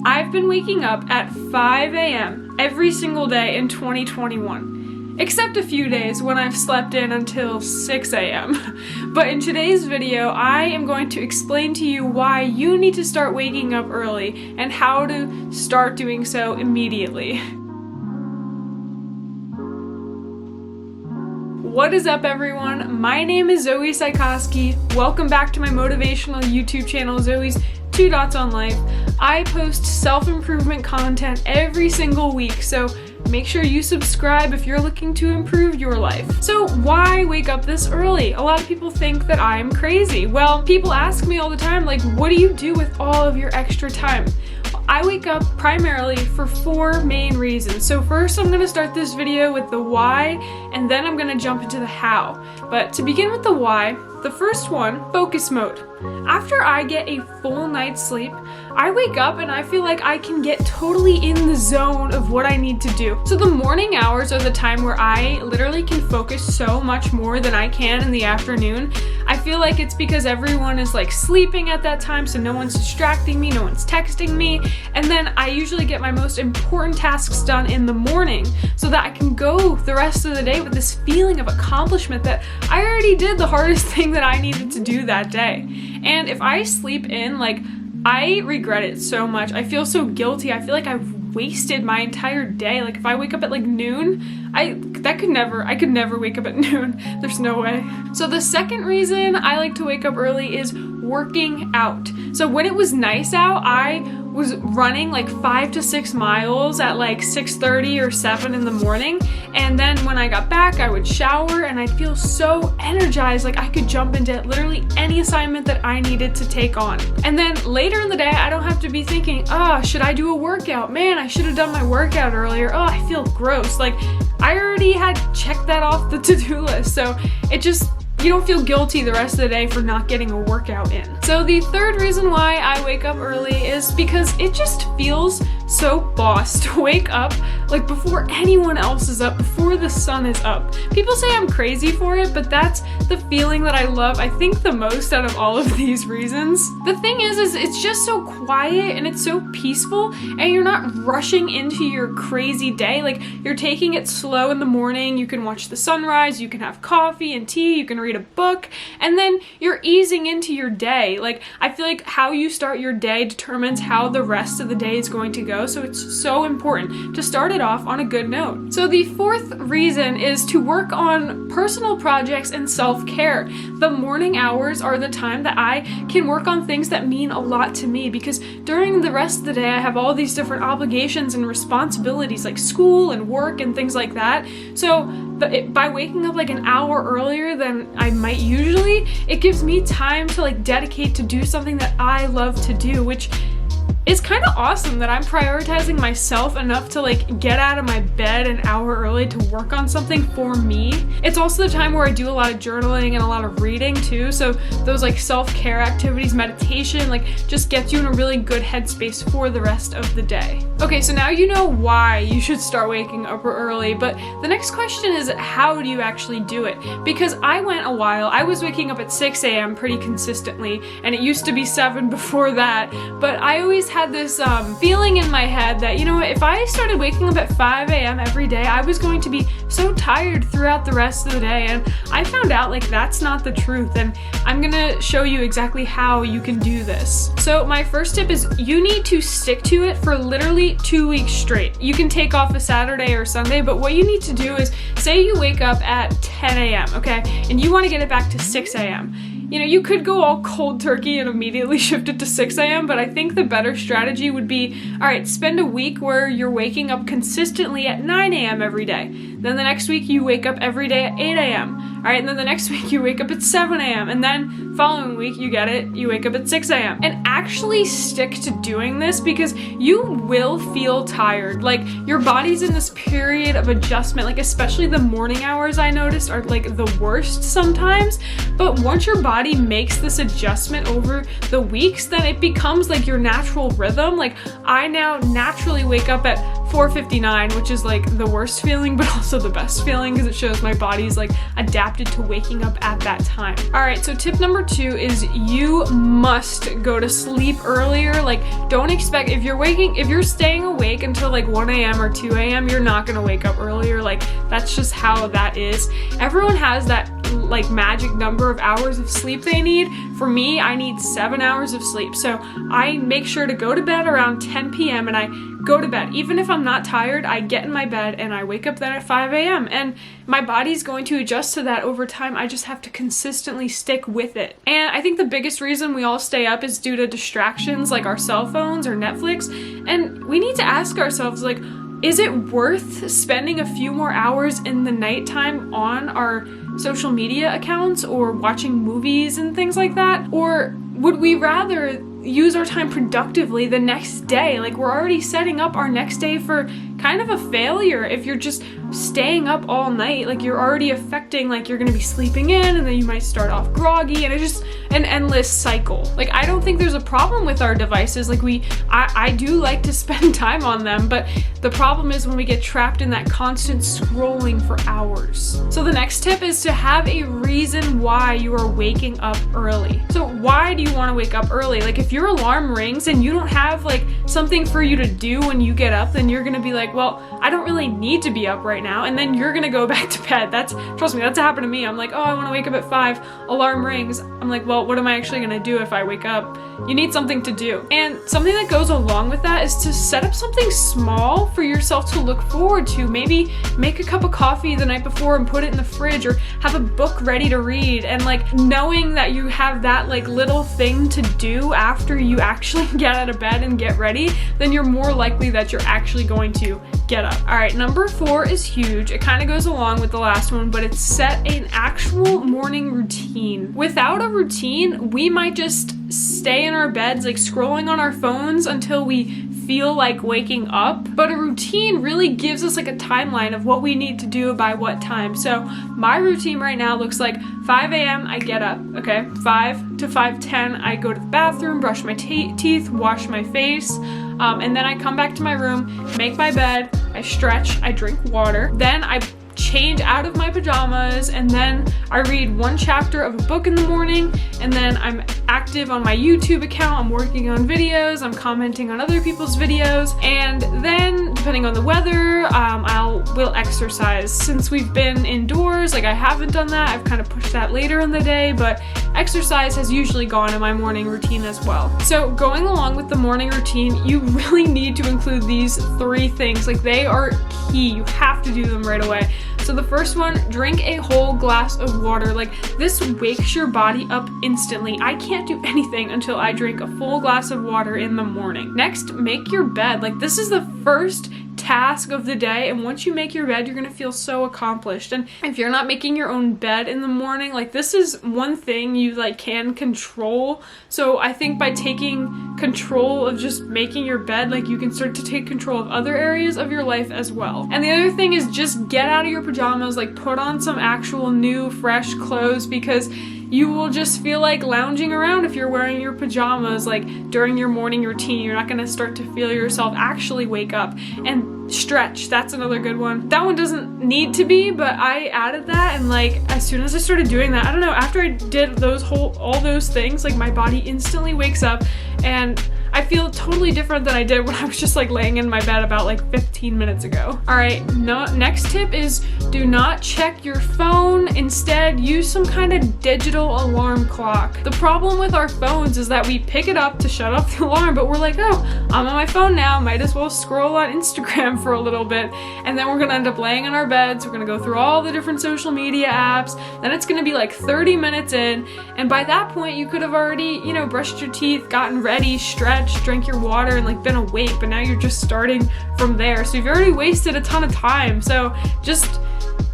I've been waking up at 5 a.m. every single day in 2021, except a few days when I've slept in until 6 a.m. But in today's video, I am going to explain to you why you need to start waking up early and how to start doing so immediately. What is up, everyone? My name is Zoe Sykoski. Welcome back to my motivational YouTube channel, Zoe's 2 Dots on Life. I post self-improvement content every single week, so make sure you subscribe if you're looking to improve your life. So why wake up this early? A lot of people think that I'm crazy. Well, people ask me all the time, like, what do you do with all of your extra time? I wake up primarily for 4 main reasons. So first, I'm gonna start this video with the why, and then I'm gonna jump into the how. But to begin with the why, the first one, focus mode. After I get a full night's sleep, I wake up and I feel like I can get totally in the zone of what I need to do. So the morning hours are the time where I literally can focus so much more than I can in the afternoon. I feel like it's because everyone is like sleeping at that time, so no one's distracting me, no one's texting me, and then I usually get my most important tasks done in the morning so that I can go the rest of the day with this feeling of accomplishment that I already did the hardest thing that I needed to do that day. And if I sleep in, like, I regret it so much. I feel so guilty. I feel like I've wasted my entire day. Like, if I wake up at like noon, I could never wake up at noon. There's no way. So the second reason I like to wake up early is working out. So when it was nice out, I was running like 5 to 6 miles at like 6:30 or 7 in the morning. And then when I got back, I would shower and I'd feel so energized, like I could jump into literally any assignment that I needed to take on. And then later in the day, I don't have to be thinking, oh, should I do a workout? Man, I should have done my workout earlier. Oh, I feel gross. Like, I already had checked that off the to-do list. So you don't feel guilty the rest of the day for not getting a workout in. So the third reason why I wake up early is because it just feels so boss to wake up like before anyone else is up, before the sun is up. People say I'm crazy for it, but that's the feeling that I love, I think, the most out of all of these reasons. The thing is it's just so quiet and it's so peaceful, and you're not rushing into your crazy day. Like, you're taking it slow in the morning. You can watch the sunrise, you can have coffee and tea, you can read a book, and then you're easing into your day. Like, I feel like how you start your day determines how the rest of the day is going to go, so it's so important to start it off on a good note. So the fourth reason is to work on personal projects and self-care. The morning hours are the time that I can work on things that mean a lot to me, because during the rest of the day I have all these different obligations and responsibilities like school and work and things like that. So by waking up like an hour earlier than I might usually, it gives me time to like dedicate to do something that I love to do, which is kind of awesome that I'm prioritizing myself enough to like get out of my bed an hour early to work on something for me. It's also the time where I do a lot of journaling and a lot of reading too, so those like self-care activities, meditation, like just gets you in a really good headspace for the rest of the day. Okay, so now you know why you should start waking up early, but the next question is, how do you actually do it? Because I went a while, I was waking up at 6 a.m. pretty consistently, and it used to be 7 before that, but I always had this feeling in my head that, you know what, if I started waking up at 5 a.m. every day, I was going to be so tired throughout the rest of the day, and I found out like that's not the truth, and I'm gonna show you exactly how you can do this. So my first tip is you need to stick to it for literally 2 weeks straight. You can take off a Saturday or Sunday, but what you need to do is, say you wake up at 10 a.m., okay, and you want to get it back to 6 a.m. You know, you could go all cold turkey and immediately shift it to 6 a.m., but I think the better strategy would be, all right, spend a week where you're waking up consistently at 9 a.m. every day. Then the next week you wake up every day at 8 a.m. All right, and then the next week you wake up at 7 a.m. and then following week, you get it, you wake up at 6 a.m. And actually stick to doing this, because you will feel tired. Like, your body's in this period of adjustment, like especially the morning hours I noticed are like the worst sometimes. But once your body makes this adjustment over the weeks, then it becomes like your natural rhythm. Like, I now naturally wake up at 4:59, which is like the worst feeling, but also the best feeling because it shows my body's like adapted to waking up at that time. All right, so tip number 2 is you must go to sleep earlier. Like, don't expect, if you're staying awake until like 1 a.m. or 2 a.m., you're not gonna wake up earlier. Like, that's just how that is. Everyone has that like magic number of hours of sleep they need. For me, I need 7 hours of sleep. So I make sure to go to bed around 10 p.m. and I go to bed. Even if I'm not tired, I get in my bed and I wake up then at 5 a.m. And my body's going to adjust to that over time. I just have to consistently stick with it. And I think the biggest reason we all stay up is due to distractions like our cell phones or Netflix. And we need to ask ourselves, like, is it worth spending a few more hours in the nighttime on our social media accounts or watching movies and things like that? Or would we rather use our time productively the next day? Like, we're already setting up our next day for kind of a failure if you're just staying up all night. Like, you're already affecting, like, you're gonna be sleeping in and then you might start off groggy, and it's just an endless cycle. Like, I don't think there's a problem with our devices. Like, I do like to spend time on them, but the problem is when we get trapped in that constant scrolling for hours. So the next tip is to have a reason why you are waking up early. So why do you want to wake up early? Like, if your alarm rings and you don't have like something for you to do when you get up, then you're gonna be like, well, I don't really need to be up right now, and then you're gonna go back to bed. Trust me, that's happened to me. I'm like, oh, I want to wake up at 5, alarm rings. I'm like, well, what am I actually gonna do if I wake up? You need something to do. And something that goes along with that is to set up something small for yourself to look forward to. Maybe make a cup of coffee the night before and put it in the fridge, or have a book ready to read. And like, knowing that you have that like little thing to do after you actually get out of bed and get ready, then you're more likely that you're actually going to get up. All right, number 4 is huge. It kind of goes along with the last one, but it's set an actual morning routine. Without a routine, we might just stay in our beds like scrolling on our phones until we feel like waking up. But a routine really gives us like a timeline of what we need to do by what time. So my routine right now looks like 5 a.m. I get up, okay? 5 to 5:10 I go to the bathroom, brush my teeth, wash my face, and then I come back to my room, make my bed, I stretch, I drink water, then I change out of my pajamas, and then I read 1 chapter of a book in the morning, and then I'm active on my YouTube account. I'm working on videos, I'm commenting on other people's videos, and then depending on the weather, we'll exercise. Since we've been indoors, like, I haven't done that. I've kind of pushed that later in the day, but exercise has usually gone in my morning routine as well. So going along with the morning routine, you really need to include these 3 things. Like, they are key. You have to do them right away. So the first one, drink a whole glass of water. Like, this wakes your body up instantly. I can't do anything until I drink a full glass of water in the morning. Next, make your bed. Like, this is the first task of the day, and once you make your bed, you're gonna feel so accomplished. And if you're not making your own bed in the morning, like, this is one thing you like can control. So I think by taking control of just making your bed, like, you can start to take control of other areas of your life as well. And the other thing is just get out of your pajamas, like, put on some actual new fresh clothes, because you will just feel like lounging around if you're wearing your pajamas like during your morning routine. You're not gonna start to feel yourself actually wake up. And stretch, that's another good one. That one doesn't need to be, but I added that, and like, as soon as I started doing that, I don't know, after I did all those things, like, my body instantly wakes up and I feel totally different than I did when I was just like laying in my bed about like 15 minutes ago. All right, next tip is do not check your phone. Instead, use some kind of digital alarm clock. The problem with our phones is that we pick it up to shut off the alarm, but we're like, oh, I'm on my phone now, might as well scroll on Instagram for a little bit, and then we're gonna end up laying in our beds. We're gonna go through all the different social media apps, then it's gonna be like 30 minutes in, and by that point you could have already, you know, brushed your teeth, gotten ready, stretched, drank your water, and like been awake, but now you're just starting from there. So you've already wasted a ton of time. So just,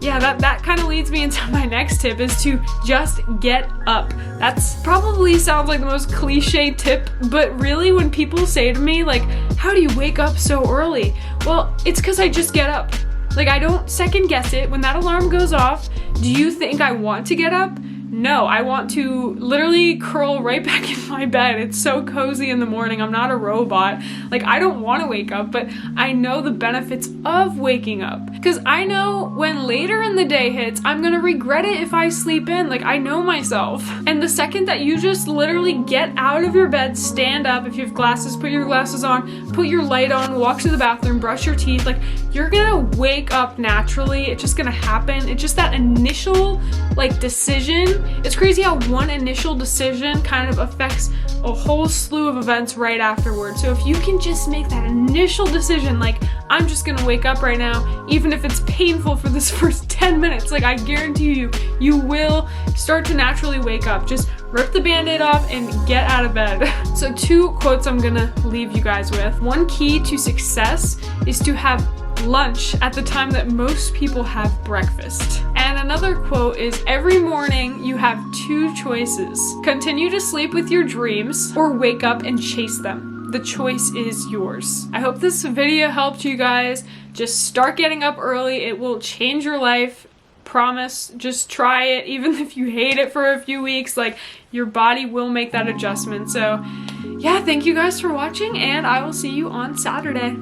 yeah, that kind of leads me into my next tip, is to just get up. That's probably sounds like the most cliche tip, but really when people say to me like, how do you wake up so early? Well, it's because I just get up. Like, I don't second guess it. When that alarm goes off, do you think I want to get up? no, I want to literally curl right back in my bed. It's so cozy in the morning. I'm not a robot. Like, I don't want to wake up, but I know the benefits of waking up. Because I know when later in the day hits, I'm gonna regret it if I sleep in. Like, I know myself. And the second that you just literally get out of your bed, stand up, if you have glasses, put your glasses on, put your light on, walk to the bathroom, brush your teeth, like, you're gonna wake up naturally. It's just gonna happen. It's just that initial, like, decision. It's crazy how one initial decision kind of affects a whole slew of events right afterwards. So if you can just make that initial decision, like, I'm just gonna wake up right now, even if it's painful for this first 10 minutes, like, I guarantee you, you will start to naturally wake up. Just rip the band-aid off and get out of bed. So 2 quotes I'm gonna leave you guys with. One key to success is to have lunch at the time that most people have breakfast. And another quote is, every morning you have 2 choices. Continue to sleep with your dreams or wake up and chase them. The choice is yours. I hope this video helped you guys. Just start getting up early. It will change your life. Promise. Just try it. Even if you hate it for a few weeks, like, your body will make that adjustment. So yeah, thank you guys for watching, and I will see you on Saturday.